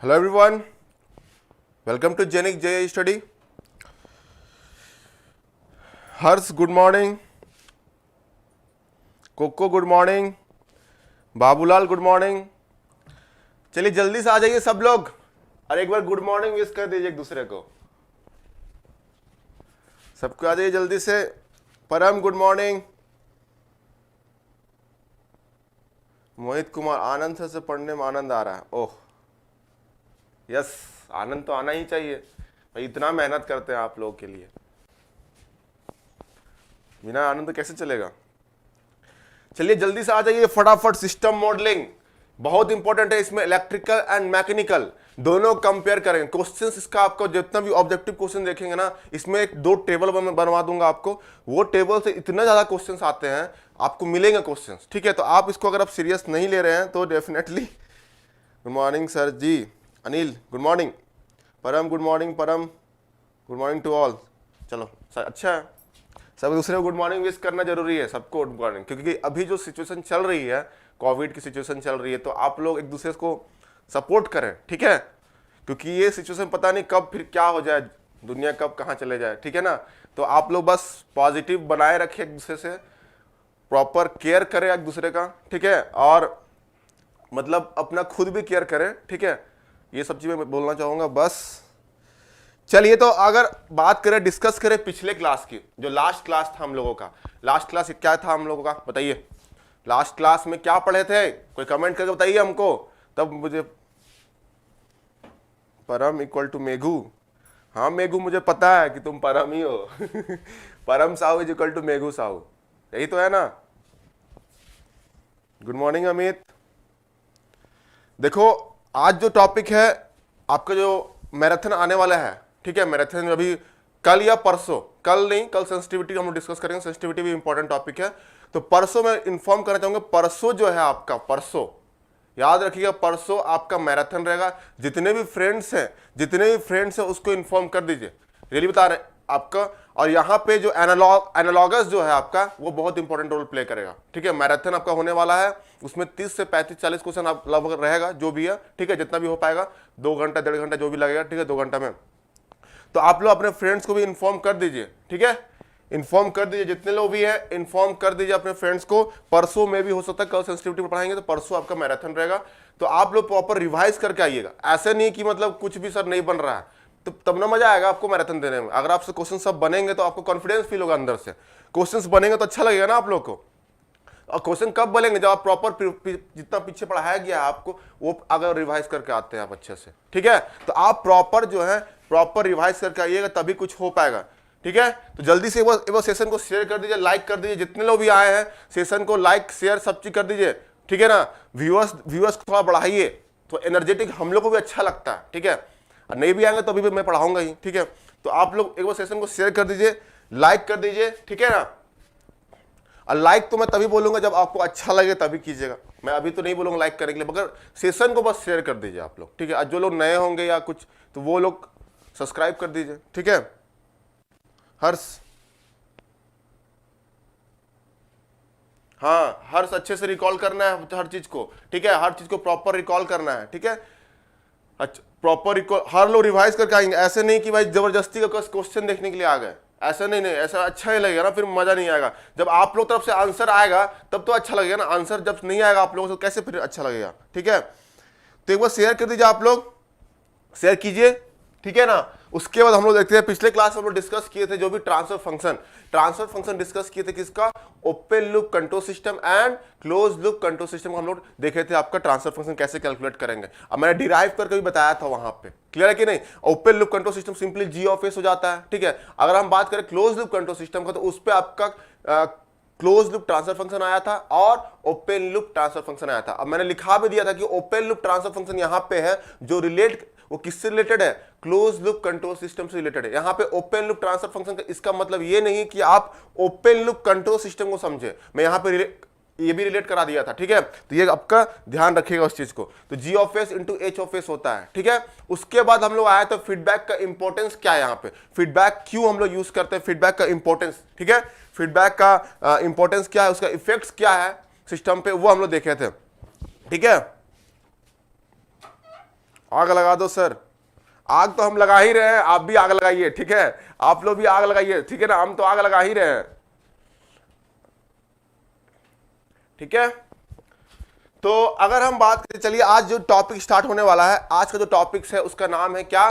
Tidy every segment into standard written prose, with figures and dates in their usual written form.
Hello everyone, welcome to Genik JA Study. Hers, good morning. Coco, good morning. Babulal, good morning. चलिए जल्दी से आ जाइए सब लोग और एक बार गुड मॉर्निंग विश कर दीजिए एक दूसरे को. सबको आ जाइए जल्दी से. परम, गुड मॉर्निंग. मोहित कुमार, आनंद से पढ़ने में आनंद आ रहा है. ओह यस, आनंद तो आना ही चाहिए भाई, इतना मेहनत करते हैं आप लोगों के लिए, बिना आनंद कैसे चलेगा. चलिए जल्दी से आ जाइए फटाफट. सिस्टम मॉडलिंग बहुत इंपॉर्टेंट है. इसमें इलेक्ट्रिकल एंड मैकेनिकल दोनों कंपेयर करेंगे. क्वेश्चंस इसका आपको जितना भी ऑब्जेक्टिव क्वेश्चन देखेंगे ना, इसमें एक दो टेबल बनवा दूंगा आपको. वो टेबल से इतना ज्यादा क्वेश्चंस आते हैं, आपको मिलेंगे क्वेश्चंस. ठीक है, तो आप इसको अगर आप सीरियस नहीं ले रहे हैं तो definitely. Good morning sir ji. Anil, good morning. Param, good morning. Param, good morning to all. चलो सर, अच्छा है, सब दूसरे को गुड मॉर्निंग विश करना जरूरी है. सबको गुड मॉर्निंग, क्योंकि अभी जो सिचुएशन चल रही है, कोविड की सिचुएशन चल रही है, तो आप लोग एक दूसरे को सपोर्ट करें. ठीक है, क्योंकि ये सिचुएशन पता नहीं कब फिर क्या हो जाए, दुनिया कब कहाँ चले जाए. ठीक है ना, तो आप लोग बस पॉजिटिव बनाए रखें एक दूसरे से, प्रॉपर केयर करें एक दूसरे का. ठीक है, और मतलब अपना खुद भी केयर करें. ठीक है, ये सब चीजें मैं बोलना चाहूंगा बस. चलिए, तो अगर बात करें, डिस्कस करें पिछले क्लास की, जो लास्ट क्लास था हम लोगों का. लास्ट क्लास क्या था हम लोगों का, बताइए. लास्ट क्लास में क्या पढ़े थे, कोई कमेंट करके बताइए हमको, तब मुझे. परम इक्वल टू मेघू. हाँ मेघू, मुझे पता है कि तुम परम ही हो. Param Sahu is equal to Meghu Sahu, यही तो है ना. Good morning Amit. देखो, आज जो टॉपिक है आपका, जो मैराथन आने वाला है. ठीक है, मैराथन अभी कल या परसों, कल नहीं, कल सेंसिटिविटी हम लोग डिस्कस करेंगे. सेंसिटिविटी भी इंपॉर्टेंट टॉपिक है. तो परसों मैं इन्फॉर्म करना चाहूंगा, परसों जो है आपका, परसों याद रखिएगा, परसों आपका मैराथन रहेगा. जितने भी फ्रेंड्स हैं उसको इन्फॉर्म कर दीजिए. रियली बता रहे आपका. और यहाँ पे जो एनालॉगस जो है आपका, वो बहुत इंपॉर्टेंट रोल प्ले करेगा. ठीक है, मैराथन आपका होने वाला है, उसमें 30 से 35-40 क्वेश्चन आप लगभग रहेगा, जो भी है. ठीक है, जितना भी हो पाएगा, 2 घंटा 1.5 घंटा जो भी लगेगा. ठीक है, 2 घंटा में. तो आप लोग अपने फ्रेंड्स को भी इन्फॉर्म कर दीजिए. ठीक है, इन्फॉर्म कर दीजिए, जितने लोग भी है इन्फॉर्म कर दीजिए अपने फ्रेंड्स को. परसों में भी हो सकता है, कल सेंसिटिविटी पर पढ़ाएंगे, तो परसों आपका मैराथन रहेगा. तो आप लोग प्रॉपर रिवाइज करके आइएगा. ऐसे नहीं कि मतलब कुछ भी सर नहीं बन रहा है, तो तब ना मजा आएगा आपको मैराथन देने में. अगर आपसे क्वेश्चन सब बनेंगे तो आपको कॉन्फिडेंस फील होगा अंदर से. क्वेश्चंस बनेंगे तो अच्छा लगेगा ना आप लोग को. और क्वेश्चन कब बनेंगे, जब आप प्रॉपर जितना पीछे पढ़ाया गया है आपको, वो अगर रिवाइज करके आते हैं आप अच्छे से. ठीक है, तो आप प्रॉपर जो है प्रॉपर रिवाइज करके आइएगा, तभी कुछ हो पाएगा. ठीक है, तो जल्दी से वो सेशन को शेयर कर दीजिए, लाइक कर दीजिए. जितने लोग भी आए हैं सेशन को लाइक शेयर सब चीज कर दीजिए. ठीक है ना, व्यूअर्स थोड़ा बढ़ाइए, तो एनर्जेटिक हम लोग को भी अच्छा लगता है. ठीक है, नहीं भी आएंगे तो अभी भी मैं पढ़ाऊंगा ही. ठीक है, तो आप लोग एक बार सेशन को शेयर कर दीजिए, लाइक कर दीजिए. ठीक है ना, और लाइक तो मैं तभी बोलूंगा जब आपको अच्छा लगे, तभी कीजिएगा. मैं अभी तो नहीं बोलूंगा लाइक करने के लिए, मगर सेशन को बस शेयर कर दीजिए आप लोग. ठीक है, जो लोग नए होंगे या कुछ, तो वो लोग सब्सक्राइब कर दीजिए. ठीक है, हर्ष, हाँ हर्ष, अच्छे से रिकॉल करना है हर चीज को. ठीक है, हर चीज को प्रॉपर रिकॉल करना है. ठीक है, अच्छा प्रॉपर रिकॉल, हर लोग रिवाइज करके आएंगे. ऐसे नहीं कि भाई जबरदस्ती का क्वेश्चन देखने के लिए आ गए, ऐसा नहीं. ऐसा अच्छा ही लगेगा ना, फिर मजा नहीं आएगा. जब आप लोग तरफ से आंसर आएगा तब तो अच्छा लगेगा ना. आंसर जब नहीं आएगा आप लोगों से, कैसे फिर अच्छा लगेगा. ठीक है, तो एक बार शेयर कर दीजिए, आप लोग शेयर कीजिए. ठीक है ना, उसके बाद हम लोग देखते हैं, पिछले क्लास में हम लोग डिस्कस किए थे जो भी ट्रांसफर फंक्शन डिस्कस किए थे. किसका, open loop control system and close loop control system हम लोग देखे थे. आपका ट्रांसफर फंक्शन कैसे कैलकुलेट करेंगे, अब मैंने डिराइव करके भी बताया था वहां पे. क्लियर है कि नहीं. Open loop control system simply G of S हो जाता है. ठीक है, अगर हम बात करें क्लोज लूप कंट्रोल सिस्टम का, तो उस पर आपका क्लोज लूप ट्रांसफर फंक्शन आया था और ओपन लूप ट्रांसफर फंक्शन आया था. अब मैंने लिखा भी दिया था कि ओपन लूप ट्रांसफर फंक्शन यहां पे है, जो वो किससे रिलेटेड है, क्लोज लूप कंट्रोल सिस्टम से रिलेटेड है. यहां पे ओपन लूप ट्रांसफर फंक्शन का इसका मतलब ये नहीं कि आप ओपन लूप कंट्रोल सिस्टम को समझे, मैं यहां पे ये भी रिलेट करा दिया था. ठीक है, तो ये आपका ध्यान रखिएगा उस चीज को. तो G of S into H of S होता है. ठीक है, उसके बाद हम लोग आए तो फीडबैक का इंपॉर्टेंस क्या है, यहाँ पे फीडबैक क्यों हम लोग यूज करते हैं, फीडबैक का इंपॉर्टेंस. ठीक है, फीडबैक का इंपॉर्टेंस क्या है, उसका इफेक्ट्स क्या है सिस्टम पे, वो हम लोग देखे थे. ठीक है, आग लगा दो सर। आग तो हम लगा ही रहे हैं, आप भी आग लगाइए, ठीक है, आप लोग भी आग लगाइए, ठीक है ना, हम तो आग लगा ही रहे हैं, ठीक है। तो अगर हम बात करें, चलिए आज जो टॉपिक स्टार्ट होने वाला है, आज का जो टॉपिक है उसका नाम है क्या,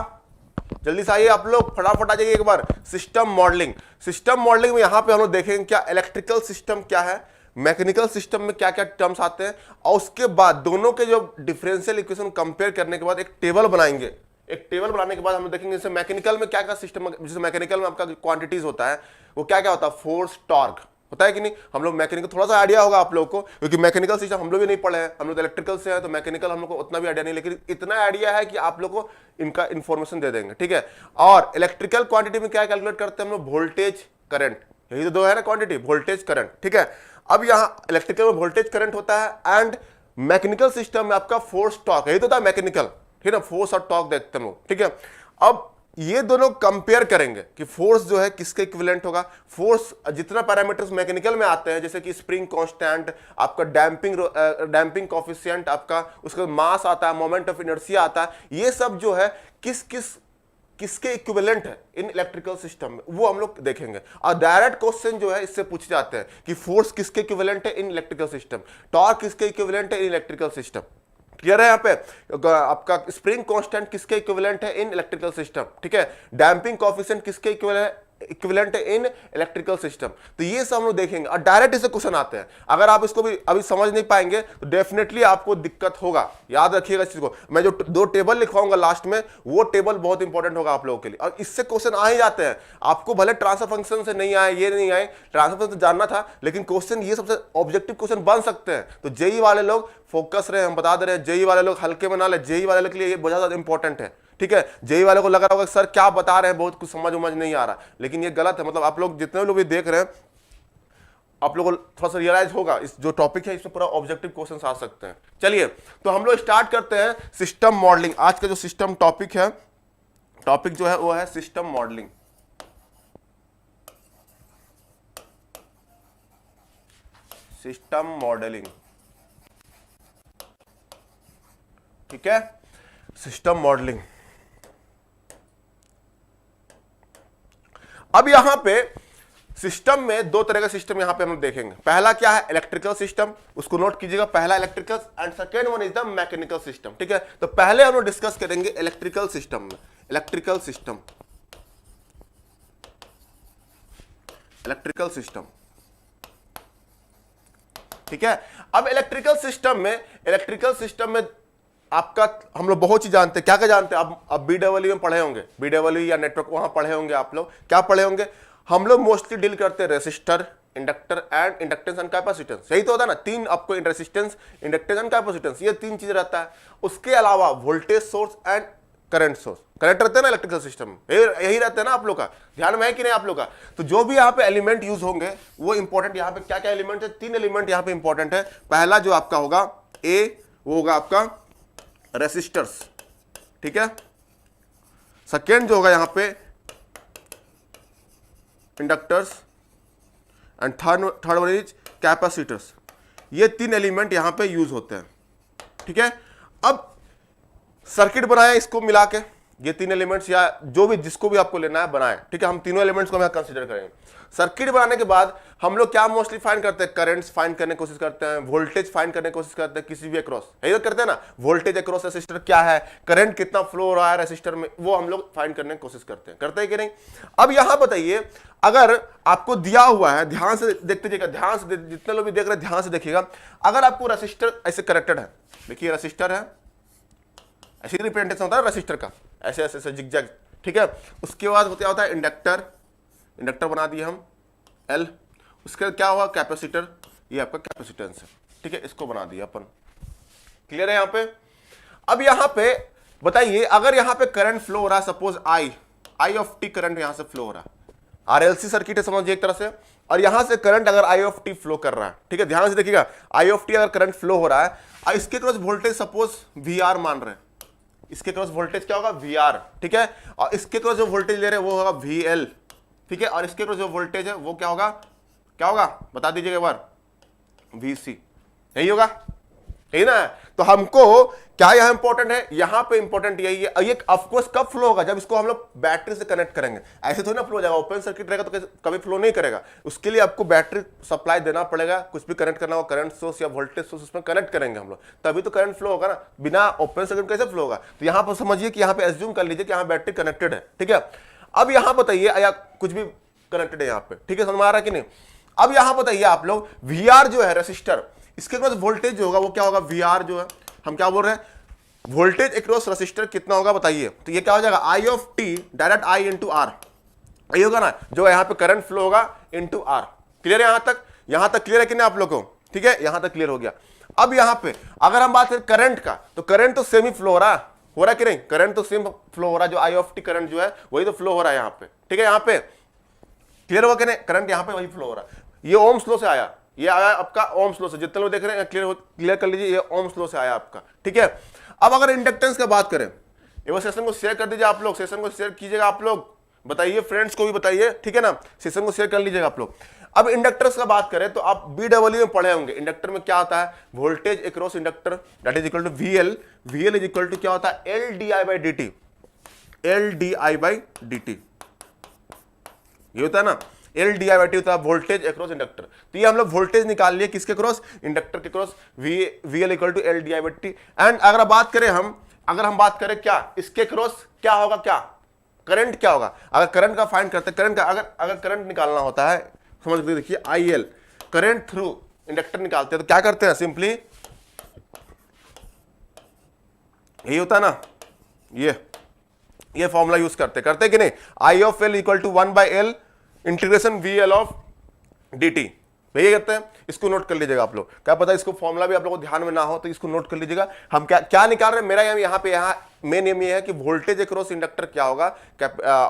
जल्दी से आइए आप लोग, फटाफट आ जाइए एक बार, सिस्टम मॉडलिंग। सिस्टम मॉडलिंग में यहां पे हम लोग देखेंगे क्या इलेक्ट्रिकल सिस्टम क्या है, मैकेनिकल सिस्टम में क्या क्या टर्म्स आते हैं, और उसके बाद दोनों के जो डिफरेंशियल इक्वेशन कंपेयर करने के बाद एक टेबल बनाएंगे। एक टेबल बनाने के बाद हम देखेंगे जैसे मैकेनिकल में क्या क्या सिस्टम, जैसे मैकेनिकल में आपका क्वांटिटीज होता है, वो क्या क्या होता है, फोर्स, टॉर्क होता है कि नहीं। हम लोग मैकेनिकल थोड़ा सा आइडिया होगा आप लोगों को, क्योंकि मैकेनिकल सिस्टम हम लोग भी नहीं पढ़े हैं, हम लोग तो इलेक्ट्रिकल से हैं, तो मैकेनिकल हम लोग को उतना भी आइडिया नहीं, लेकिन इतना आइडिया है कि आप लोग को इनका इंफॉर्मेशन दे देंगे, ठीक है। और इलेक्ट्रिकल क्वांटिटी में क्या कैलकुलेट करते हैं हम लोग, वोल्टेज करंट, यही तो दो है ना क्वांटिटी, वोल्टेज करंट, ठीक है। अब यहाँ इलेक्ट्रिकल में वोल्टेज करंट होता है, एंड मैकेनिकल सिस्टम में आपका फोर्स टॉर्क, यही तो था मैकेनिकल, ठीक है ना, फोर्स और टॉर्क देखते हैं लोग, ठीक है। अब ये दोनों कंपेयर करेंगे कि फोर्स जो है किसके इक्विवेलेंट होगा। फोर्स जितना पैरामीटर्स मैकेनिकल में आते हैं, जैसे कि स्प्रिंग कांस्टेंट, आपका डैम्पिंग कोएफिशिएंट, आपका उसका मास आता है, मोमेंट ऑफ इनर्शिया आता है, ये सब जो है किसके इक्विवेलेंट है इन इलेक्ट्रिकल सिस्टम में, वो हम लोग देखेंगे। और डायरेक्ट क्वेश्चन जो है इससे पूछे जाते हैं कि फोर्स किसके इक्विवेलेंट है इन इलेक्ट्रिकल सिस्टम, टॉर्क किसके इक्विवेलेंट है इन इलेक्ट्रिकल सिस्टम, क्लियर है। यहाँ पे आपका स्प्रिंग कांस्टेंट किसके इक्विवेलेंट है इन इलेक्ट्रिकल सिस्टम, ठीक है, डैम्पिंग कोएफिशिएंट किसके इक्विवेलेंट है इन इलेक्ट्रिकल सिस्टम। तो ये सब हम लोग देखेंगे, और डायरेक्ट इसे क्वेश्चन आते हैं। अगर आप इसको भी अभी समझ नहीं पाएंगे तो डेफिनेटली आपको दिक्कत होगा, याद रखिएगा इस चीज को। मैं जो दो टेबल लिखवाऊंगा लास्ट में, वो टेबल बहुत इंपॉर्टेंट होगा आप लोगों के लिए, और इससे क्वेश्चन आ ही जाते हैं। आपको भले ट्रांसफर फंक्शन से नहीं आए, ये नहीं आए, ट्रांसफर फंक्शन तो जानना था, लेकिन क्वेश्चन ये सबसे ऑब्जेक्टिव क्वेश्चन बन सकते हैं। तो जेई वाले लोग फोकस रहे, हम बता दे रहे हैं, जेई वाले लोग हल्के में ना ले, जेई वाले के लिए ये बहुत ज्यादा इंपॉर्टेंट है, ठीक है। जेई वाले को लग रहा होगा सर क्या बता रहे हैं, बहुत कुछ समझ नहीं आ रहा, लेकिन ये गलत है। मतलब आप लोग जितने लोग भी देख रहे हैं, आप लोगों को थोड़ा सा रियलाइज होगा, इस जो टॉपिक है इसमें पूरा ऑब्जेक्टिव क्वेश्चंस आ सकते हैं। चलिए तो हम लोग स्टार्ट करते हैं सिस्टम मॉडलिंग। आज का जो सिस्टम टॉपिक है, टॉपिक जो है वो है सिस्टम मॉडलिंग, सिस्टम मॉडलिंग, ठीक है, सिस्टम मॉडलिंग। अब यहां पे सिस्टम में दो तरह का सिस्टम यहां पे हम देखेंगे। पहला क्या है, इलेक्ट्रिकल सिस्टम, उसको नोट कीजिएगा, पहला electrical, and second one is the mechanical system, ठीक है। तो पहले हम लोग डिस्कस करेंगे इलेक्ट्रिकल सिस्टम में, इलेक्ट्रिकल सिस्टम, इलेक्ट्रिकल सिस्टम, ठीक है। अब इलेक्ट्रिकल सिस्टम में आपका हम लोग बहुत चीज जानते हैं, क्या क्या जानते हैं अब बीडब्ल्यू में पढ़े होंगे, बीडब्ल्यू या नेटवर्क वहां पढ़े होंगे आप लोग, क्या पढ़े होंगे, हम लोग मोस्टली डील करते हैं resistor, inductor and inductance and capacitance, यही तो होता है ना, तीन आपको रेसिस्टेंस, इंडक्टेंस एंड कैपेसिटेंस, ये तीन चीज रहता है। उसके अलावा voltage source and current source, current रहते हैं ना इलेक्ट्रिकल सिस्टम में, यही रहता है ना आप लोग का, ध्यान में है कि नहीं आप लोग का। तो जो भी यहाँ पे एलिमेंट यूज होंगे वो इंपॉर्टेंट, यहाँ पे क्या क्या एलिमेंट है, तीन एलिमेंट यहाँ पे इंपॉर्टेंट है। पहला जो आपका होगा ए, वो होगा आपका रेसिस्टर्स, ठीक है। सेकेंड जो होगा यहां पे inductors, and third one is capacitors. ये तीन एलिमेंट यहां पे यूज होते हैं, ठीक है। अब सर्किट बनाया इसको मिला के, ये तीन एलिमेंट्स या जो भी जिसको भी आपको लेना है बनाए, ठीक है। हम तीनों एलिमेंट्स को हम कंसीडर करेंगे। सर्किट बनाने के बाद हम लोग क्या मोस्टली फाइंड करते हैं, करंट्स फाइंड करने की कोशिश करते हैं, वोल्टेज फाइंड करने की कोशिश करते हैं किसी भी अक्रॉस, यही करते हैं ना, वोल्टेज अक्रॉस रेसिस्टर क्या है, करंट कितना फ्लो हो रहा है रेसिस्टर में, वो हम लोग फाइंड करने की कोशिश करते हैं कि नहीं। अब यहां बताइए, अगर आपको दिया हुआ है, ध्यान से देखते जाइएगा, ध्यान से, जितने लोग भी देख रहे हैं ध्यान से देखिएगा, अगर आपको रेसिस्टर ऐसे कनेक्टेड है, देखिए रेसिस्टर है, ऐसे रिप्रेजेंटेशन होता है रेसिस्टर का, ऐसे ऐसे ऐसे जिगजैग, ठीक है। उसके बाद क्या होता है इंडक्टर, इंडक्टर बना दिए हम L, उसके बाद क्या हुआ कैपेसिटर, ये आपका कैपेसिटेंस है, ठीक है, इसको बना दिया अपन, क्लियर है यहाँ पे। अब यहाँ पे बताइए, अगर यहाँ पे करंट फ्लो हो रहा है, suppose I of T current यहां से फ्लो हो रहा है, आरएलसी सर्किट है समझिए एक तरह से, और यहां से करंट अगर आई ऑफ टी फ्लो कर रहा है, ठीक है, ध्यान से देखिएगा, आई ऑफ टी अगर करंट फ्लो हो रहा है, और इसके cross voltage suppose V R मान रहे हैं, इसके क्रॉस वोल्टेज क्या होगा वी आर, ठीक है, और इसके क्रॉस जो वोल्टेज ले रहे हैं वो होगा वी एल, ठीक है, और इसके क्रॉस जो वोल्टेज है वो क्या होगा बता दीजिएगा एक बार, वी सी, यही होगा, है ना। तो हमको क्या यहाँ इंपॉर्टेंट है, यहाँ पे इंपॉर्टेंट यही है। ये ऑफकोर्स कब फ्लो होगा, जब इसको हम लोग बैटरी से कनेक्ट करेंगे। ऐसे थोड़ी ना फ्लो हो जाएगा, ओपन सर्किट रहेगा तो कभी फ्लो नहीं करेगा। उसके लिए आपको बैटरी सप्लाई देना पड़ेगा, कुछ भी कनेक्ट करना होगा, करंट सोर्स या वोल्टेज सोर्स उसमें कनेक्ट करेंगे हम लोग, तभी तो करंट फ्लो होगा ना। बिना ओपन सर्किट कैसे फ्लो होगा। तो यहाँ पर समझिए कि यहाँ पे एज्यूम कर लीजिए कि यहाँ बैटरी कनेक्टेड है, ठीक है। अब यहाँ बताइए, या कुछ भी कनेक्टेड है यहाँ पे, ठीक है, समझ में आ रहा है कि नहीं। अब यहाँ बताइए आप लोग, VR जो है रेसिस्टर, इसके बाद वोल्टेज जो होगा वो क्या होगा, VR जो है, हम क्या बोल रहे हैं, वोल्टेज अक्रॉस रेसिस्टर कितना होगा बताइए। तो ये क्या हो जाएगा, I of T direct I into R, यही होगा ना, जो यहाँ पे करंट फ्लो होगा इंटू R। क्लियर है यहां तक क्लियर है कि नहीं आप लोग को, ठीक है, यहां तक क्लियर हो गया। अब यहां पे अगर हम बात करें करंट का, तो करंट तो सेम ही फ्लो हो रहा कि नहीं, करंट तो सेम फ्लो हो रहा है, जो I ऑफ T करंट जो है वही तो फ्लो हो रहा है यहाँ पे, ठीक है। यहाँ पे क्लियर हुआ कि नहीं, करंट यहाँ पे वही फ्लो हो रहा है। ये ओम स्लो से आया, ये आया आपका ओम स्लो से, जितने लोग देख रहे हैं क्लियर कर लीजिए, ये ओम स्लो से आया आपका, ठीक है। अब अगर इंडक्टेंस का बात करें, एक बार सेशन को शेयर कर दीजिए आप लोग, सेशन को शेयर कीजिएगा आप लोग, बताइए फ्रेंड्स को भी बताइए, ठीक है ना, सेशन को शेयर कर लीजिएगा आप लोग। अब इंडक्टर्स का बात करें तो आप BW में पढ़े होंगे, इंडक्टर में क्या होता है, voltage across inductor that is equal to VL, VL is equal to क्या होता है, LdI/dt, LdI/dt, ये होता है ना, LdI/dt होता है वोल्टेज अक्रॉस इंडक्टर। तो ये हम लोग वोल्टेज निकाल लिए किसके क्रॉस, इंडक्टर के cross, VL equal to LdI/dt। And अगर बात करें अगर हम बात करें क्या, इसके क्रॉस क्या होगा, क्या करंट क्या होगा, अगर करंट का फाइंड करते हैं, करंट का अगर करंट निकालना होता है, समझ के देखिए, IL करंट थ्रू इंडक्टर निकालते हैं तो क्या करते हैं, सिंपली यही होता है ना, ये फॉर्मूला यूज करते कि नहीं, I of L equal to 1/L integration VL of dt, यही करते हैं। इसको नोट कर लीजिएगा आप लोग, क्या पता इसको फॉर्मूला भी आप लोगों को ध्यान में ना हो तो इसको नोट कर लीजिएगा। हम क्या निकाल रहे हैं, मेरा यहाँ पे मेन एम ये है कि वोल्टेज अक्रॉस इंडक्टर क्या होगा,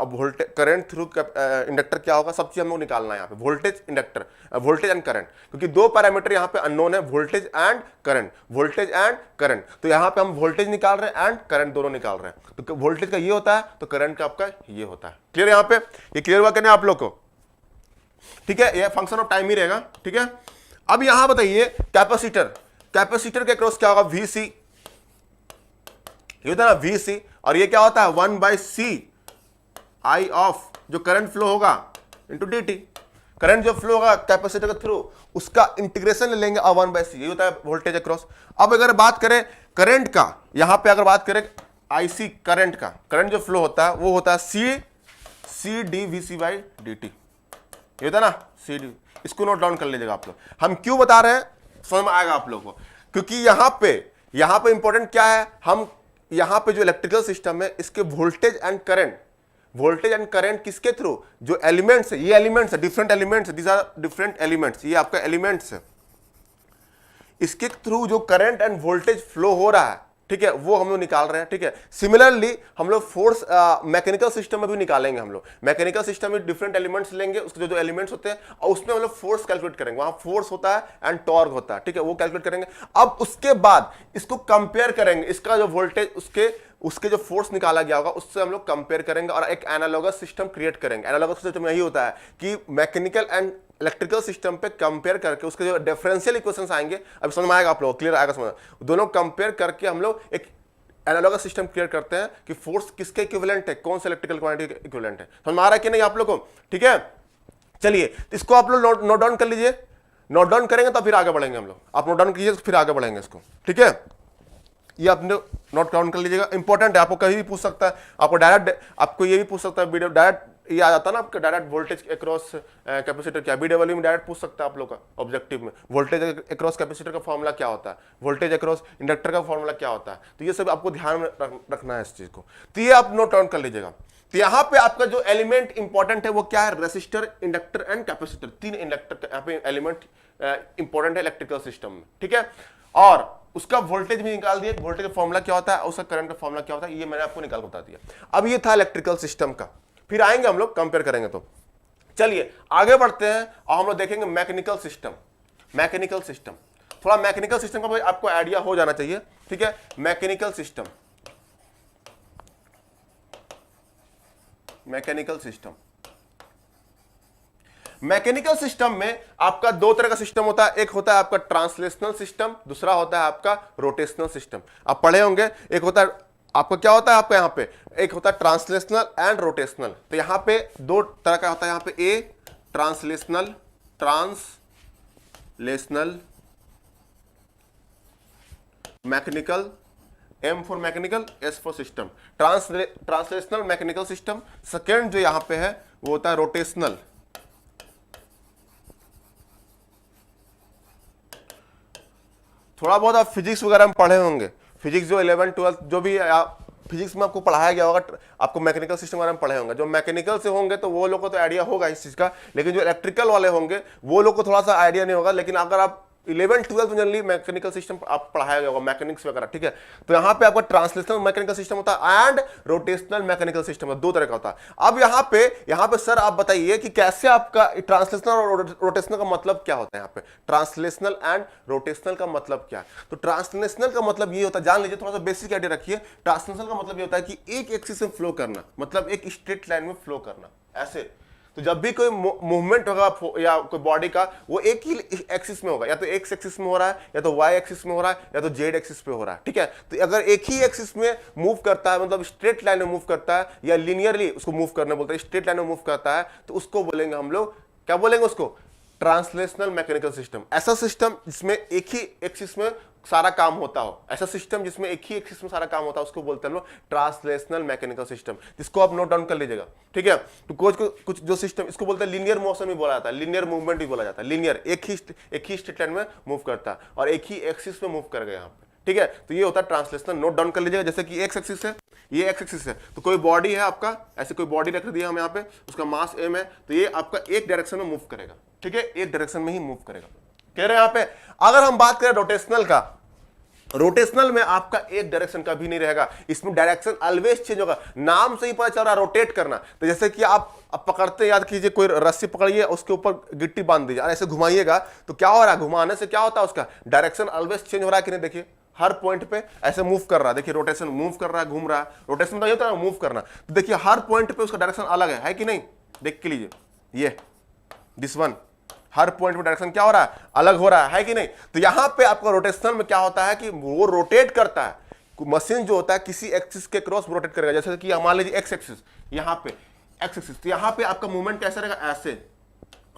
वोल्टेज करंट थ्रू इंडक्टर क्या होगा, सब चीज हम लोग निकालना है यहाँ पे, voltage inductor, voltage and current, क्योंकि दो पैरामीटर यहाँ पे अननोन है, voltage and current, voltage and current. तो यहाँ पे हम वोल्टेज निकाल रहे हैं एंड करंट दोनों निकाल रहे हैं। तो वोल्टेज का ये होता है तो करंट का आपका ये होता है। क्लियर यहाँ पे, ये क्लियर हुआ कि नहीं आप लोग को, ठीक है, ये फंक्शन ऑफ टाइम ही रहेगा, ठीक है। अब यहां बताइए कैपेसिटर के क्रॉस क्या होगा, VC, ये होता है ना VC, और ये क्या होता है 1/C I ऑफ जो करंट फ्लो होगा इंटू dt, करंट जो फ्लो होगा कैपेसिटर के थ्रू उसका इंटीग्रेशन ले लेंगे 1/C, ये होता है वोल्टेज अक्रॉस। अब अगर बात करें करंट का, यहां पे अगर बात करें IC करंट का, करंट जो फ्लो होता है वो होता है C dVC/dt, ये होता है ना CD। इसको नोट डाउन कर लीजिएगा आप लोग। हम क्यों बता रहे हैं, समझ में आएगा आप लोगों को, क्योंकि यहां पे इंपॉर्टेंट क्या है, हम यहां पे जो इलेक्ट्रिकल सिस्टम है इसके वोल्टेज एंड करंट किसके थ्रू, जो एलिमेंट्स है, ये एलिमेंट्स है, different elements, these are different elements, ये आपका एलिमेंट्स है, इसके थ्रू जो करंट एंड वोल्टेज फ्लो हो रहा है, ठीक है, वो हम लोग निकाल रहे हैं, ठीक है। सिमिलरली हम लोग फोर्स मैकेनिकल सिस्टम में भी निकालेंगे। हम लोग मैकेनिकल सिस्टम में डिफरेंट एलिमेंट्स लेंगे, उसके जो एलिमेंट्स होते हैं, और उसमें हम लोग फोर्स कैलकुलेट करेंगे, वहां फोर्स होता है एंड टॉर्क होता है, ठीक है, वो कैलकुलेट करेंगे। अब उसके बाद इसको कंपेयर करेंगे, इसका जो वोल्टेज उसके जो फोर्स निकाला गया होगा उससे हम लोग कंपेयर करेंगे और एक एनालॉगस सिस्टम क्रिएट करेंगे। एनालॉगस सिस्टम यही होता है कि मैकेनिकल एंड इलेक्ट्रिकल सिस्टम पे कंपेयर करके उसके जो डिफरेंशियल इक्वेशंस आएंगे, अब समझ में आएगा आप लोग, क्लियर आएगा समझ, दोनों कंपेयर करके हम लोग एक एनालॉगस सिस्टम क्रिएट करते हैं कि फोर्स किसके इक्विवेलेंट है, कौन से इलेक्ट्रिकल क्वांटिटी के इक्विवेलेंट है। समझ में आ रहा है कि नहीं आप लोग को, ठीक है। चलिए इसको आप लोग नोट डाउन कर लीजिए, नोट डाउन करेंगे तो फिर आगे बढ़ेंगे हम लोग, आप नोट डाउन कीजिए तो फिर आगे बढ़ेंगे इसको, ठीक है। ये आपने नोट डाउन कर लीजिएगा, इंपॉर्टेंट है, आपको कहीं भी पूछ सकता है, आपको डायरेक्ट आपको ये भी पूछ सकता है, वीडियो डायरेक्ट ये आ जाता है ना आपका, डायरेक्ट वोल्टेज अक्रॉस कैपेसिटर क्या, BW में डायरेक्ट पूछ सकता है आप लोग का ऑब्जेक्टिव में, वोल्टेज अक्रॉस कैपेसिटर का फॉर्मूला क्या होता है, वोल्टेज अक्रॉस इंडक्टर का फॉर्मूला क्या होता है। तो ये सब आपको ध्यान में रखना है इस चीज को, तो ये आप नोट डाउन कर लीजिएगा। तो यहाँ पे आपका जो एलिमेंट इंपॉर्टेंट है वो क्या है, रेसिस्टर, इंडक्टर एंड कैपेसिटर, तीन इंडक्टर यहाँ पे एलिमेंट इंपॉर्टेंट है इलेक्ट्रिकल सिस्टम में, ठीक है। और उसका वोल्टेज भी निकाल दिया, वोल्टेज का फॉर्मूला क्या होता है, उसका करंट का फॉर्मूला क्या होता है, ये मैंने आपको निकाल बता दिया। अब ये था इलेक्ट्रिकल सिस्टम का, फिर आएंगे हम लोग कंपेयर करेंगे। तो चलिए आगे बढ़ते हैं और हम लोग देखेंगे मैकेनिकल सिस्टम। मैकेनिकल सिस्टम, थोड़ा मैकेनिकल सिस्टम का आपको आइडिया हो जाना चाहिए, ठीक है। Mechanical system, mechanical system, mechanical system में आपका दो तरह का सिस्टम होता है, एक होता है आपका ट्रांसलेशनल सिस्टम, दूसरा होता है आपका रोटेशनल सिस्टम। आप पढ़े होंगे, एक होता है आपका क्या होता है आपका यहाँ पे, एक होता है ट्रांसलेशनल एंड रोटेशनल। तो यहाँ पे दो तरह का होता है, यहाँ पे a translational, mechanical, M for mechanical, S for system, translational mechanical system. Second जो यहां पे है वो होता है रोटेशनल। थोड़ा बहुत आप फिजिक्स वगैरह में पढ़े होंगे, फिजिक्स जो 11 12 जो भी फिजिक्स में आपको पढ़ाया गया होगा, आपको मैकेनिकल सिस्टम वगैरह में पढ़े होंगे। जो मैकेनिकल से होंगे तो वो लोग को तो आइडिया होगा इस चीज का, लेकिन जो इलेक्ट्रिकल वाले होंगे वो लोग को थोड़ा सा आइडिया नहीं होगा। लेकिन अगर आप 11 12 में जनरली मैकेनिकल सिस्टम आप पढ़ाया गया होगा, मैकेनिक्स वगैरह, ठीक है। तो यहाँ पे आपका ट्रांसलेशनल मैकेनिकल सिस्टम होता है एंड रोटेशनल मैकेनिकल सिस्टम है, दो तरह का होता है। अब यहाँ पे सर आप बताइए कि कैसे आपका ट्रांसलेशनल और रोटेशनल का मतलब क्या होता है। यहाँ पे ट्रांसलेशनल एंड रोटेशनल का मतलब क्या है? तो ट्रांसलेशनल का मतलब ये होता है, जान लीजिए, थोड़ा सा बेसिक आइडिया रखिए। ट्रांसलेशनल का मतलब ये होता है कि एक एक्सिस में फ्लो करना, मतलब एक स्ट्रेट लाइन में फ्लो करना, ऐसे। तो जब भी कोई मूवमेंट होगा या कोई बॉडी का, वो एक ही एक्सिस में होगा, या तो एक्स एक्सिस में हो रहा है, या तो वाई एक्सिस में हो रहा है, या तो जेड एक्सिस पे हो रहा है, ठीक है। तो अगर एक ही एक्सिस में मूव करता है, मतलब स्ट्रेट लाइन में मूव करता है, या लिनियरली उसको मूव करना बोलते हैं, स्ट्रेट लाइन में मूव करता है, तो उसको बोलेंगे हम लोग, क्या बोलेंगे उसको? Translational mechanical system. ऐसा सिस्टम जिसमें एक ही एक्सिस में सारा काम होता हो, ऐसा सिस्टम जिसमें एक ही एक्सिस में सारा काम होता है, उसको बोलते हैं लोग ट्रांसलेशनल मैकेनिकल सिस्टम, जिसको आप नोट डाउन कर लीजिएगा, ठीक है। तो कुछ जो सिस्टम, इसको बोलते हैं लीनियर मोशन भी बोला जाता है, लीनियर मूवमेंट भी बोला जाता है। लीनियर एक ही स्ट्रेट लाइन में मूव करता है और एक ही एक्सिस में मूव करेगा यहाँ पे, ठीक है। तो ये होता है ट्रांसलेशनल, नोट डाउन कर लीजिएगा। जैसे कि एक्स एक्सिस है, ये एक्स एक्सिस है, तो कोई बॉडी है आपका, ऐसे कोई बॉडी रख दिया हम यहाँ पे, उसका मास m है, तो ये आपका एक डायरेक्शन में मूव करेगा, ठीक है, एक डायरेक्शन में ही मूव करेगा, कह रहे हैं यहाँ पे। अगर हम बात करें रोटेशनल का, रोटेशनल में आपका एक डायरेक्शन का भी नहीं रहेगा, इसमें डायरेक्शन ऑलवेज चेंज होगा। नाम से ही पता चल रहा है रोटेट करना। तो जैसे कि आप पकड़ते, याद कीजिए, कोई रस्सी पकड़िए, उसके ऊपर गिट्टी बांध दीजिए और ऐसे घुमाइएगा, तो क्या हो रहा है? घुमाने से क्या होता है? उसका डायरेक्शन ऑलवेज चेंज हो रहा है कि नहीं? देखिए हर पॉइंट पे ऐसे मूव कर रहा है, देखिए रोटेशन, मूव कर रहा है, घूम रहा है। रोटेशन तो ये होता है मूव करना, तो देखिए हर पॉइंट पे उसका डायरेक्शन अलग है कि नहीं? देख के लीजिए, ये दिस वन, हर पॉइंट पे डायरेक्शन क्या हो रहा है? अलग हो रहा है कि नहीं? तो यहां पे आपका रोटेशनल में क्या होता है कि वो रोटेट करता है, मशीन जो होता है किसी एक्सिस के क्रॉस रोटेट करेगा। जैसे कि मान लीजिए एक्स एक्सिस, यहां पे एक्स एक्सिस, तो यहां पे आपका मूवमेंट कैसा रहेगा? ऐसे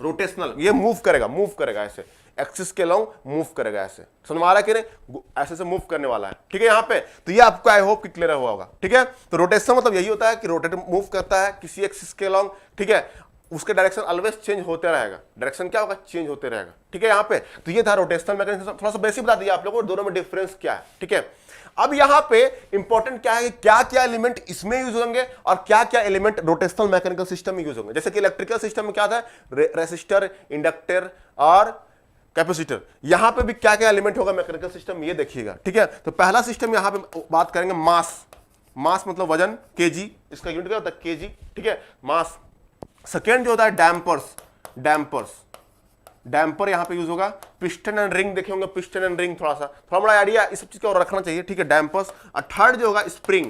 रोटेशनल, ये मूव करेगा ऐसे, एक्सिस के लॉन्ग मूव करेगा ऐसे, समझ में आ रहा है कि नहीं? ऐसे से मूव करने वाला है, ठीक है यहाँ पे। तो ये आपको आई होप कि क्लियर हुआ होगा, ठीक है। तो रोटेशन मतलब यही होता है कि रोटेट मूव करता है किसी एक्सिस के लॉन्ग, ठीक है, उसके डायरेक्शन ऑलवेज चेंज होते रहेगा, डायरेक्शन क्या होगा? चेंज होते रहेगा, ठीक है यहाँ पे। तो ये था रोटेशनल मैकेनिज्म, थोड़ा सा बेसिक बता दिया आप लोगों को, दोनों में डिफरेंस क्या है, ठीक है। अब यहाँ पे इंपॉर्टेंट क्या है कि क्या क्या एलिमेंट इसमें यूज होंगे और क्या क्या एलिमेंट रोटेशनल मैकेनिकल सिस्टम में यूज होंगे। जैसे कि इलेक्ट्रिकल सिस्टम में क्या था? रेसिस्टर, इंडक्टर और कैपेसिटर। यहां पे भी क्या क्या एलिमेंट होगा मैकेनिकल सिस्टम, ये देखिएगा, ठीक है। तो पहला सिस्टम यहां पे बात करेंगे मास। मास मतलब वजन, केजी, इसका यूनिट क्या होता है? केजी, ठीक है, मास। सेकेंड जो होता है डैम्पर्स, डैम्पर यहां पे यूज होगा। पिस्टन एंड रिंग देखे होंगे, पिस्टन एंड रिंग, थोड़ा बड़ा आइडिया इस सब चीज का और रखना चाहिए, ठीक है, डैम्पर्स। और थर्ड जो होगा स्प्रिंग,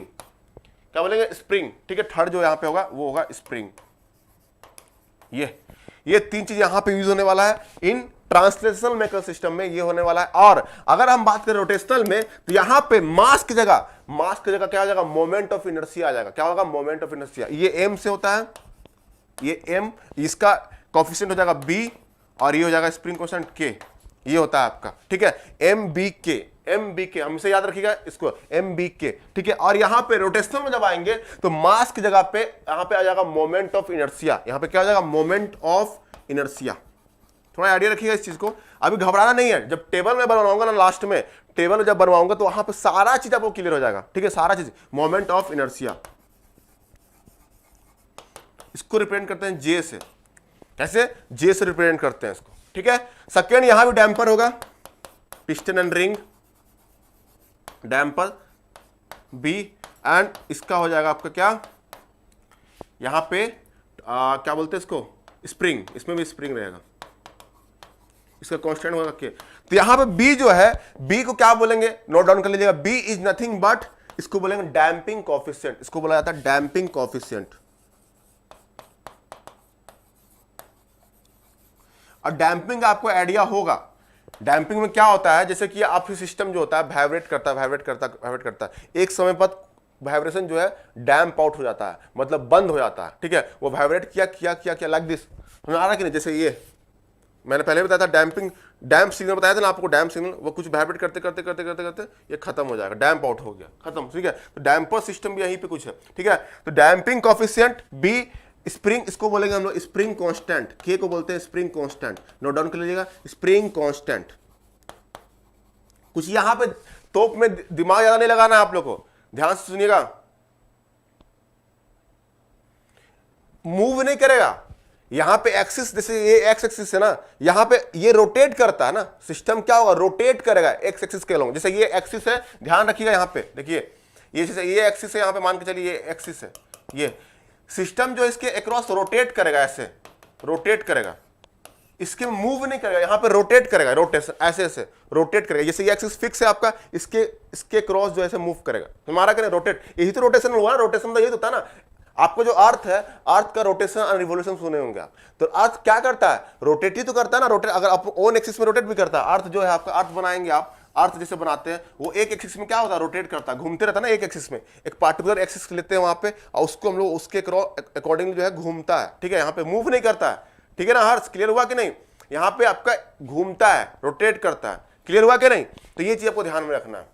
क्या बोलेंगे? स्प्रिंग, ठीक है। थर्ड जो यहां पे होगा वो होगा स्प्रिंग। ये तीन चीज यहां पे यूज होने वाला है इन ट्रांसलेशनल मैकेनिकल सिस्टम में, ये होने वाला है। और अगर हम बात करें रोटेशनल में, तो यहां पे मास की जगह क्या हो जाएगा? मोमेंट ऑफ इनर्शिया आ जाएगा। क्या होगा? Moment of inertia. ये एम से होता है, ये एम, इसका कोएफिशिएंट हो जाएगा बी, और ये हो जाएगा स्प्रिंग कोएफिशिएंट के, ये होता है आपका, ठीक है, एम बी के, हमसे याद रखिएगा इसको, एम बी के, ठीक है। और यहां पे रोटेशनल में जब आएंगे तो मास की जगह पे यहां पे आ जाएगा मोमेंट ऑफ इनर्शिया। यहां पे क्या हो जाएगा? Moment of inertia. थोड़ा आइडिया रखिएगा इस चीज को, अभी घबराना नहीं है। जब टेबल में बनवाऊंगा ना, लास्ट में टेबल जब बनवाऊंगा तो वहां पे सारा चीज आपको क्लियर हो जाएगा, ठीक है, सारा चीज। मोमेंट ऑफ इनर्शिया, इसको रिप्रेजेंट करते हैं जे से। कैसे? जे से रिप्रेजेंट करते हैं इसको, ठीक है। सेकेंड यहां भी डैम्पर होगा, piston and ring, damper B, and इसका हो जाएगा आपका क्या? यहां पे क्या बोलते हैं इसको? स्प्रिंग, इसमें भी स्प्रिंग रहेगा, इसका कांस्टेंट होगा के। तो यहां पे बी जो है, बी को क्या बोलेंगे? नोट डाउन कर लीजिएगा, बी इज नथिंग बट, इसको बोलेंगे डैम्पिंग कोएफिशिएंट, इसको बोला जाता है डैम्पिंग कोएफिशिएंट। और डैम्पिंग आपको आइडिया होगा। डैम्पिंग में क्या होता है, जैसे कि आपकी सिस्टम जो होता है वाइब्रेट करता है, एक समय पर वाइब्रेशन जो है डैम्प आउट हो जाता है, मतलब बंद हो जाता है, ठीक है। वो वाइब्रेट किया लाइक दिस, समझ आ रहा कि नहीं। जैसे ये मैंने पहले बताया था डैम्प सिग्नल बताया था ना आपको, डैम्प सिग्नल वो कुछ वाइब्रेट करते ये खत्म हो जाएगा, डैम्प आउट हो गया, खत्म, ठीक है। तो डैम्पर सिस्टम भी यहीं पे कुछ है, ठीक है। तो डैम्पिंग कोएफिशिएंट बी स्प्रिंग, इसको बोलेंगे हम लोग स्प्रिंग कांस्टेंट, के को बोलते हैं स्प्रिंग कांस्टेंट, नोट डाउन कर लीजिएगा स्प्रिंग कांस्टेंट। कुछ यहां पे तोप में दिमाग ज्यादा नहीं लगाना है आप लोग को, ध्यान से सुनिएगा। मूव नहीं करेगा, यहां पे एक्सिस, जैसे ये एक्स एक्सिस है ना, यहां पे ये रोटेट करता है ना, सिस्टम क्या होगा, रोटेट करेगा एक्स एक्सिस के अलोंग। जैसे ये एक्सिस है, ध्यान रखिएगा यहां पे देखिए, ये जैसे ये एक्सिस है, यहां पे मान के चलिए ये एक्सिस है, ये सिस्टम जो इसके अक्रॉस रोटेट करेगा, ऐसे रोटेट करेगा, इसके मूव नहीं करेगा, यहां पे रोटेट करेगा, रोटेशन ऐसे ऐसे रोटेट करेगा। जैसे ये एक्सिस फिक्स है आपका, इसके क्रॉस जो ऐसे मूव करेगा, हमारा क्या रोटेट, यही तो रोटेशन हुआ ना, रोटेशन तो यही होता है ना। आपको जो अर्थ है, अर्थ का रोटेशन और रिवोल्यूशन सुने होंगे आप, तो अर्थ क्या करता है, रोटेट ही तो करता है ना, रोटेट अगर आप ओन एक्सिस में रोटेट भी करता है। अर्थ जो है आपका, अर्थ बनाएंगे आप, अर्थ जैसे बनाते हैं, वो एक एक्सिस में क्या होता है, रोटेट करता है, घूमते रहता है ना एक एक्सिस में, एक पार्टिकुलर एक्सिस लेते हैं वहां पे, और उसको हम लोग उसके अकॉर्डिंग जो है घूमता है, ठीक है। यहाँ पे मूव नहीं करता है, ठीक है ना। हर्ष क्लियर हुआ कि नहीं, यहाँ पे आपका घूमता है, रोटेट करता है, क्लियर हुआ कि नहीं। तो ये चीज आपको ध्यान में रखना है,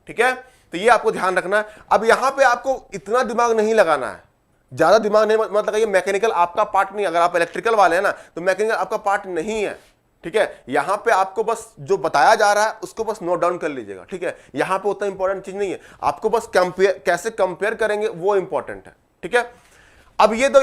ठीक है। तो ये आपको ध्यान रखना है। अब यहां पे आपको इतना दिमाग नहीं लगाना है, ज्यादा दिमाग नहीं मत लगाइए, मैकेनिकल आपका पार्ट नहीं। अगर आप इलेक्ट्रिकल वाले हैं ना, तो मैकेनिकल आपका पार्ट नहीं है, ठीक है। यहां पे आपको बस जो बताया जा रहा है उसको बस नोट डाउन कर लीजिएगा, ठीक है। यहां पे उतना इंपॉर्टेंट चीज नहीं है, आपको बस कंपेयर, कैसे कंपेयर करेंगे वो इंपॉर्टेंट है, ठीक है। अब ये दो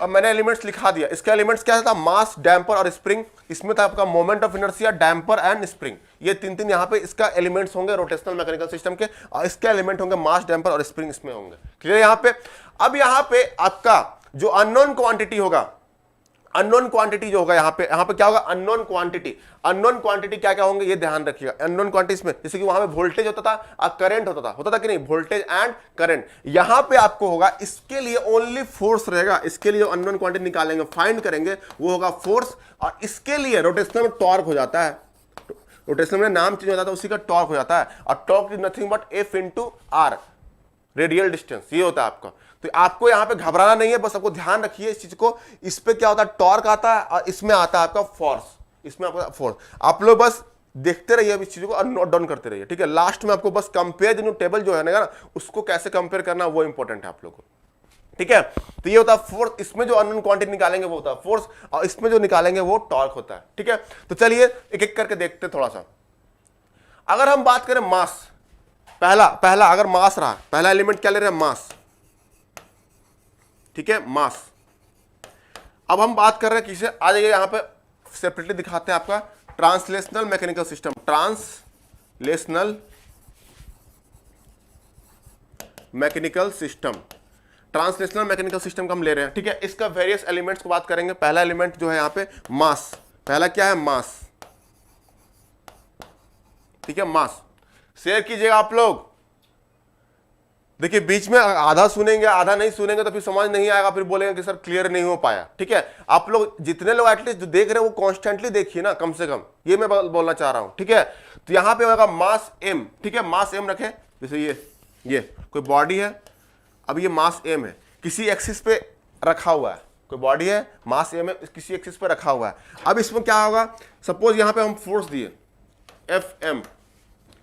मैंने एलिमेंट्स लिखा दिया, इसके एलिमेंट्स क्या था, मास, डैम्पर और स्प्रिंग। इसमें था आपका moment of inertia, damper and spring, ये तीन तीन यहाँ पे इसका एलिमेंट्स होंगे रोटेशनल मैकेनिकल सिस्टम के, और इसके एलिमेंट होंगे मास, डैम्पर और स्प्रिंग, इसमें होंगे, क्लियर यहाँ पे। अब यहाँ पे आपका जो अननोन क्वांटिटी होगा, अननोन क्वांटिटी जो होगा यहाँ पे क्या होगा, अननोन क्वांटिटी। अननोन क्वांटिटी क्या क्या होंगे ये ध्यान रखिएगा। अननोन क्वांटिटी में जैसे कि वहां पे वोल्टेज होता था और करंट होता था कि नहीं, वोल्टेज एंड करंट। यहां पे आपको होगा, इसके लिए ओनली फोर्स रहेगा, इसके लिए जो अननोन क्वांटिटी निकालेंगे, फाइंड करेंगे, वो होगा फोर्स। और इसके लिए रोटेशनल में टॉर्क हो जाता है, रोटेशनल में नाम चेंज हो जाता है, उसी का टॉर्क हो जाता है। और torque is nothing but F into R, radial distance, ये होता है आपका। तो आपको यहां पे घबराना नहीं है, बस आपको ध्यान रखिए इस चीज को। इस पे क्या होता है, टॉर्क आता है, और इसमें आता है आपका फोर्स, इसमें आपका फोर्स। आप लोग बस देखते रहिए इस चीज को और नोट डाउन करते रहिए, ठीक है। लास्ट में आपको बस कंपेयर जो टेबल जो है ना, उसको कैसे कंपेयर करना वो इंपॉर्टेंट है आप लोग को, ठीक है। तो ये होता है फोर्स, इसमें जो अननोन क्वांटिटी निकालेंगे वो होता है फोर्स, और इसमें जो निकालेंगे वो टॉर्क होता है, ठीक है। तो चलिए एक एक करके देखते थोड़ा सा। अगर हम बात करें मास, पहला अगर मास रहा, पहला एलिमेंट क्या ले रहे हैं, मास, ठीक है, मास। अब हम बात कर रहे हैं किसे, आ जाइए यहां पे सेपरेटली दिखाते हैं आपका translational mechanical system, translational mechanical system, translational mechanical system का हम ले रहे हैं, ठीक है। इसका वेरियस एलिमेंट्स को बात करेंगे। पहला एलिमेंट जो है यहां पे मास, पहला क्या है, मास, ठीक है, मास। शेयर कीजिएगा आप लोग, देखिए बीच में आधा सुनेंगे आधा नहीं सुनेंगे तो फिर समझ नहीं आएगा, फिर बोलेंगे कि सर क्लियर नहीं हो पाया, ठीक है। आप लोग जितने लोग एटलीस्ट जो देख रहे हैं वो कॉन्स्टेंटली देखिए ना, कम से कम, ये मैं बोलना चाह रहा हूं, ठीक है। तो यहां पे होगा मास एम, ठीक है, मास एम रखें। जैसे ये कोई बॉडी है, अब ये मास एम है, किसी एक्सिस पे रखा हुआ है, कोई बॉडी है, मास एम है, किसी एक्सिस पे रखा हुआ है। अब इसमें क्या होगा, सपोज यहां पे हम फोर्स दिए एफ एम,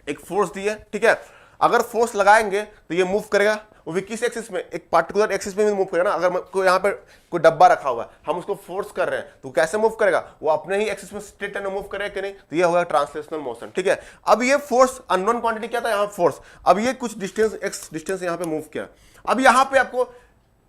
एक फोर्स दिए, ठीक है। अगर फोर्स लगाएंगे तो ये मूव करेगा, वो भी किस एक्सिस में, एक पार्टिकुलर एक्सिस में मूव करेगा ना। अगर कोई यहाँ पे कोई डब्बा रखा हुआ है, हम उसको फोर्स कर रहे हैं, तो कैसे मूव करेगा, वो अपने ही एक्सिस में स्ट्रेट लाइन में मूव करेगा कि नहीं, तो ये होगा ट्रांसलेशनल मोशन, ठीक है। अब ये फोर्स, अननोन क्वांटिटी क्या था यहाँ फोर्स, अब ये कुछ डिस्टेंस एक्स डिस्टेंस यहाँ पे मूव किया। अब यहाँ पे आपको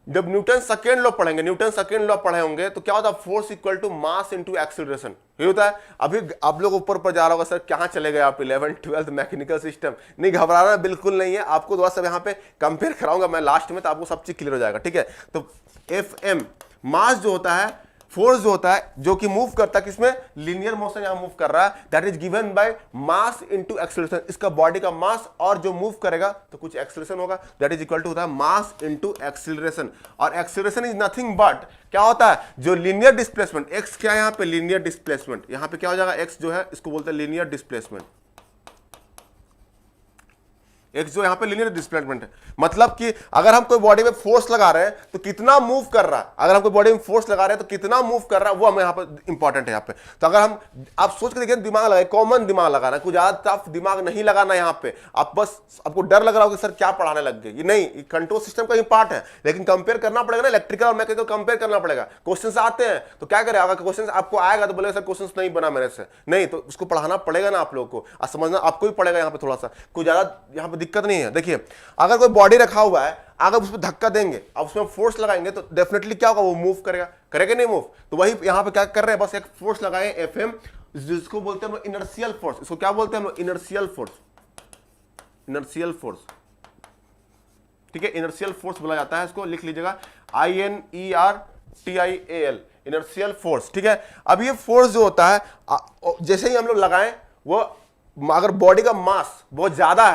जब न्यूटन सेकेंड लॉ पढ़ेंगे, न्यूटन सेकेंड लॉ पढ़े होंगे, तो क्या होता है, force equal to mass into acceleration, ये होता है। अभी आप लोग ऊपर जा रहा होगा, सर कहां चले गए आप, 11th 12th मैकेनिकल सिस्टम, नहीं घबराना बिल्कुल नहीं है, आपको दोबारा सब यहां पे कंपेयर कराऊंगा मैं लास्ट में, तो आपको सब चीज क्लियर हो जाएगा, ठीक है। तो एफ एम मास जो होता है, फोर्स जो होता है जो कि मूव करता है किसमें, लीनियर मोशन यहां मूव कर रहा है, that is given by mass into acceleration. इसका बॉडी का मास और जो मूव करेगा तो कुछ एक्सेलरेशन होगा, दैट इज इक्वल टू होता है मास इनटू एक्सेलरेशन। और एक्सेलरेशन इज नथिंग बट क्या होता है, जो लीनियर डिस्प्लेसमेंट, एक्स क्या है यहां पे, लीनियर डिस्प्लेसमेंट, यहां पे क्या हो जाएगा, एक्स जो है इसको बोलते हैं लीनियर डिस्प्लेसमेंट। एक्स जो यहां पे लीनियर डिस्प्लेसमेंट है, मतलब कि अगर हम कोई बॉडी में फोर्स लगा रहे हैं तो कितना मूव कर रहा है, अगर हम कोई बॉडी में फोर्स लगा रहे हैं तो कितना मूव कर रहा है, वो हमें यहां पर इंपॉर्टेंट है। यहां पे तो अगर हम, आप सोच के देखिए, दिमाग लगाए, कॉमन दिमाग लगाना, कुछ ज्यादा टफ दिमाग नहीं लगाना यहां पे। आप बस, आपको डर लग रहा होगा सर क्या पढ़ाने लग गए, ये नहीं, कंट्रोल सिस्टम का ही पार्ट है, लेकिन कंपेयर करना पड़ेगा ना, इलेक्ट्रिकल और मैकेनिकल कंपेयर करना पड़ेगा। क्वेश्चन आते हैं तो क्या करें, अगर क्वेश्चन आपको आएगा तो बोलेगा सर क्वेश्चन नहीं बना मेरे से, नहीं तो उसको पढ़ाना पड़ेगा ना आप लोगों को, समझना आपको ही पड़ेगा। यहाँ पे थोड़ा सा कुछ ज्यादा यहाँ पे दिक्कत नहीं है। देखिए अगर कोई बॉडी रखा हुआ है, अगर उसमें धक्का देंगे, अब उसमें फोर्स लगाएंगे तो डेफिनेटली क्या होगा, वो मूव करेगा, करेगा नहीं मूव, तो वही यहाँ पे क्या कर रहे हैं, बस एक फोर्स लगाए एफएम, जिसको बोलते हैं इनर्शियल फोर्स। इसको क्या बोलते हैं हम लोग, इनर्शियल फोर्स, इनर्शियल फोर्स, ठीक है, इनर्शियल फोर्स बोला जाता है इसको, लिख लीजिएगा INERTIAL, इनर्शियल फोर्स, ठीक है। अब ये फोर्स जो होता है जैसे ही हम लोग लगाएं, वो अगर बॉडी का मास बहुत ज्यादा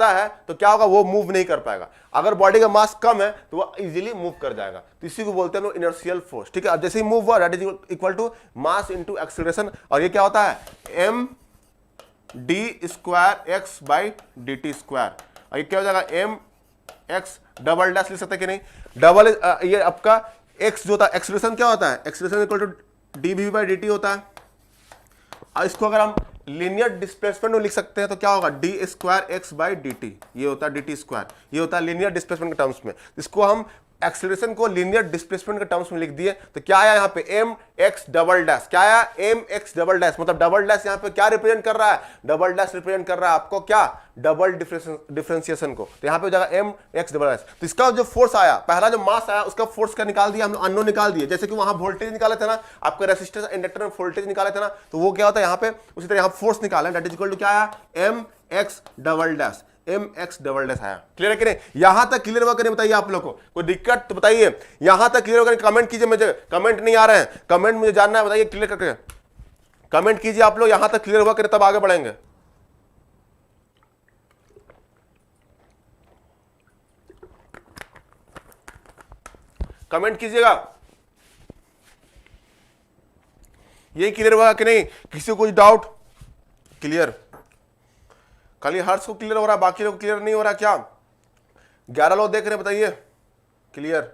है तो क्या होगा, वो मूव नहीं कर पाएगा। अगर बॉडी का मास कम है तो वो इजीली मूव कर जाएगा, तो इसी को बोलते हैं इनर्शियल फोर्स, ठीक है। अब जैसे ही मूव हुआ, that is equal to mass into acceleration, और ये क्या होता है, md²x/dt², और ये क्या हो जाएगा, mx डबल डैश लिख सकते हैं कि नहीं, डबल, ये आपका x जो होता है, एक्सीलरेशन क्या होता है, एक्सीलरेशन इक्वल टू dv/dt होता है। और इसको अगर हम लीनियर डिस्प्लेसमेंट में लिख सकते हैं तो क्या होगा, d²x/dt, ये होता है dt², ये होता है लीनियर डिस्प्लेसमेंट के टर्म्स में। इसको हम एक्सीलरेशन को लीनियर डिस्प्लेसमेंट के टर्म्स में लिख दिए तो क्या आया यहाँ पे, mx डबल डैश, क्या आया, mx डबल डैश, मतलब डबल डैश यहाँ पे क्या रिप्रेजेंट कर रहा है, डबल डैश रिप्रेजेंट कर रहा है आपको क्या, डबल डिफरेंशिएशन को, तो यहाँ पे हो जाएगा mx डबल डैश। तो इसका जो फोर्स आया, पहला जो मास आया उसका फोर्स क्या निकाल दिया हम लोग, अननोन निकाल दिए, जैसे कि वहां वोल्टेज निकाले थे ना, आपके रेसिस्टर इंडक्टर में वोल्टेज निकाले थे ना, तो वो क्या होता है यहाँ पे, उसी तरह यहाँ फोर्स निकाला, दैट इज इक्वल टू क्या आया, mx double dash, mx double dash आया। क्लियर है कि नहीं, यहां तक क्लियर हुआ कि नहीं बताइए आप लोग को, कोई दिक्कत तो बताइए, यहां तक क्लियर होगा, कमेंट कीजिए, मुझे कमेंट नहीं आ रहे हैं, कमेंट मुझे जानना है, बताइए क्लियर करके कमेंट कीजिए आप लोग, यहां तक क्लियर हुआ कि तब आगे बढ़ेंगे। कमेंट कीजिएगा, ये क्लियर हुआ कि नहीं, किसी को कुछ डाउट, क्लियर, खाली हर्ष को क्लियर हो रहा है, बाकी लोग क्लियर नहीं हो रहा क्या, 11 लोग देख रहे हैं बताइए क्लियर,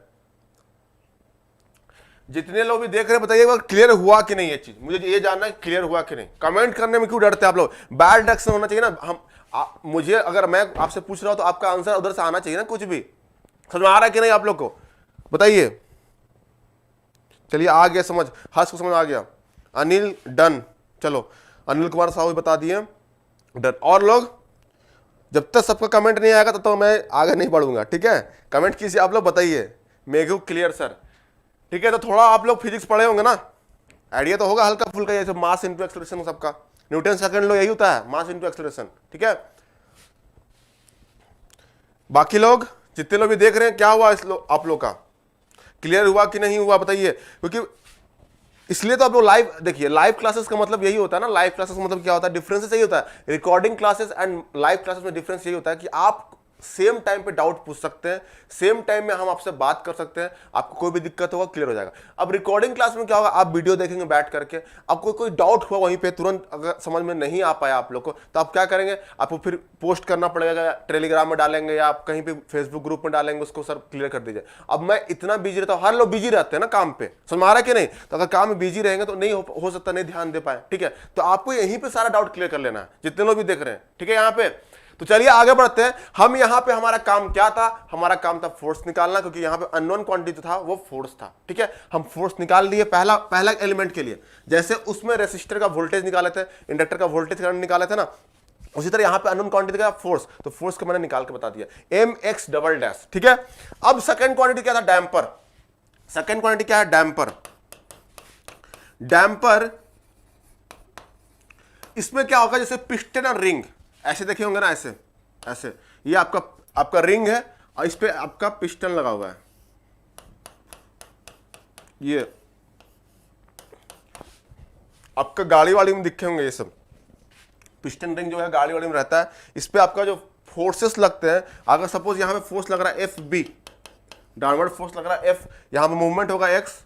जितने लोग भी देख रहे हैं बताइए क्लियर हुआ कि नहीं, ये चीज मुझे ये जानना है क्लियर हुआ कि नहीं। कमेंट करने में क्यों डरते हैं आप लोग, बैड एक्शन होना चाहिए ना, मुझे अगर मैं आपसे पूछ रहा हूं तो आपका आंसर उधर से आना चाहिए ना, कुछ भी समझ में आ रहा है कि नहीं आप लोग को बताइए। चलिए आ गया समझ, हर्ष को समझ आ गया, अनिल डन, चलो अनिल कुमार साहू बता दिए डन। और लोग, जब तक सबका कमेंट नहीं आएगा तब तो मैं आगे नहीं बढ़ूंगा, ठीक है। कमेंट कीजिए आप लोग, बताइए मेघू क्लियर सर, ठीक है। तो थोड़ा आप लोग फिजिक्स पढ़े होंगे ना, आइडिया तो होगा हल्का फुल्का, जैसे मास इनटू एक्सेलरेशन, सबका न्यूटन सेकंड लॉ यही होता है, मास इनटू एक्सेलरेशन, ठीक है। बाकी लोग जितने लोग भी देख रहे हैं, क्या हुआ आप लोग का, क्लियर हुआ कि नहीं हुआ बताइए, क्योंकि इसलिए तो आप लोग लाइव देखिए, लाइव क्लासेस का मतलब यही होता है ना, लाइव क्लासेस का मतलब क्या होता है, डिफरेंस यही होता है, recording classes and live classes में डिफरेंस यही होता है कि आप सेम टाइम पे डाउट पूछ सकते हैं, सेम टाइम में हम आपसे बात कर सकते हैं, आपको कोई भी दिक्कत होगा क्लियर हो जाएगा। अब रिकॉर्डिंग क्लास में क्या होगा, आप वीडियो देखेंगे बैठ करके, आपको कोई डाउट हुआ वहीं पे तुरंत अगर समझ में नहीं आ पाया आप लोग को, तो आप क्या करेंगे, आपको फिर पोस्ट करना पड़ेगा, टेलीग्राम में डालेंगे या आप कहीं पे फेसबुक ग्रुप में डालेंगे, उसको सर क्लियर कर दीजिए। अब मैं इतना बिजी रहता हूँ, हर लोग बिजी रहते हैं ना काम पे, समझ में आ रहा है कि नहीं, तो अगर काम में बिजी रहेंगे तो नहीं हो सकता नहीं ध्यान दे पाए, ठीक है। तो आपको यहीं पे सारा डाउट क्लियर कर लेना है, जितने लोग भी देख रहे हैं, ठीक है यहाँ पे। तो चलिए आगे बढ़ते हैं, हम यहां पे हमारा काम क्या था, हमारा काम था फोर्स निकालना, क्योंकि यहां पे अननोन क्वांटिटी था वो फोर्स था, ठीक है। हम फोर्स निकाल लिए पहला एलिमेंट के लिए, जैसे उसमें रेसिस्टर का वोल्टेज निकाले थे, इंडक्टर का वोल्टेज करंट निकाले थे ना, उसी तरह यहां पे अननोन क्वांटिटी का फोर्स, तो फोर्स को मैंने निकाल के बता दिया mx डबल डैश, ठीक है। अब सेकंड क्वांटिटी क्या था, डैम्पर, सेकंड क्वांटिटी क्या है, डैम्पर। डैम्पर इसमें क्या होगा, जैसे पिस्टन और रिंग ऐसे देखे होंगे ना, ऐसे ऐसे, ये आपका रिंग है और इस पे आपका पिस्टन लगा हुआ है, ये आपका गाड़ी वाड़ी में दिखे होंगे ये सब, पिस्टन रिंग जो है गाड़ी वाड़ी में रहता है, इस पे आपका जो फोर्सेस लगते हैं, अगर सपोज यहाँ पे फोर्स लग रहा है एफ बी, डाउनवर्ड फोर्स लग रहा है एफ, यहाँ पे मूवमेंट होगा एक्स,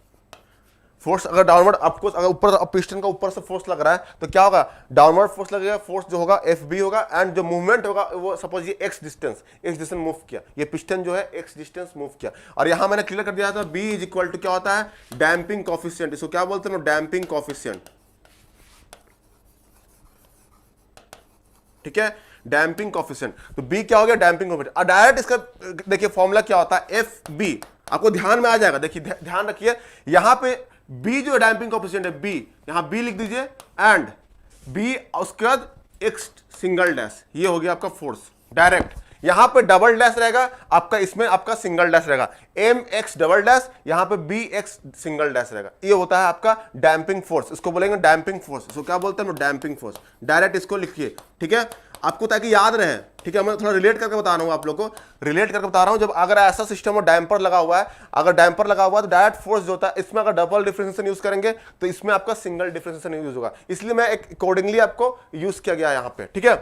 फोर्स अगर डाउनवर्ड आपको अगर ऊपर पिस्टन का ऊपर से फोर्स लग रहा है तो क्या होगा, डाउनवर्ड फोर्स लगेगा, फोर्स जो होगा एफ बी होगा, एंड जो मूवमेंट होगा वो सपोज ये एक्स डिस्टेंस मूव किया, ये पिस्टन जो है एक्स डिस्टेंस मूव किया। और यहां मैंने क्लियर कर दिया था बी इज इक्वल टू क्या होता है, डैम्पिंग कॉफिशिएंट, इसको क्या बोलते हैं, डैम्पिंग कॉफिशिएंट, ठीक है, डैम्पिंग कॉफिशिएंट। तो बी क्या हो गया, डैम्पिंग कॉफिशिएंट। और डायरेक्ट इसका देखिए फॉर्मूला क्या होता है, एफ बी, आपको ध्यान में आ जाएगा, देखिए ध्यान रखिए, यहां पे बी जो डैम्पिंग कॉफिशिएंट है बी, यहां बी लिख दीजिए, एंड बी उसके बाद एक्स सिंगल डैश, ये हो गया आपका फोर्स डायरेक्ट। यहां पे डबल डैश रहेगा आपका, इसमें आपका सिंगल डैश रहेगा, एम एक्स डबल डैश, यहां पे बी एक्स सिंगल डैश रहेगा, ये होता है आपका डैम्पिंग फोर्स, इसको बोलेंगे डैम्पिंग फोर्स, इसको क्या बोलते हैं, डैम्पिंग फोर्स। डायरेक्ट इसको लिखिए, ठीक है, आपको ताकि याद रहे, ठीक है, मैं थोड़ा रिलेट करके बता रहा हूं, आप लोगों को रिलेट करके बता रहा हूं। जब अगर ऐसा सिस्टम हो डैम्पर लगा हुआ है, अगर डैम्पर लगा हुआ है तो डायरेक्ट फोर्स जो होता है, इसमें अगर डबल डिफरेंशिएशन यूज करेंगे तो इसमें आपका सिंगल डिफरेंशिएशन यूज होगा, इसलिए मैं एक अकॉर्डिंगली आपको यूज किया गया यहां पे, ठीक है।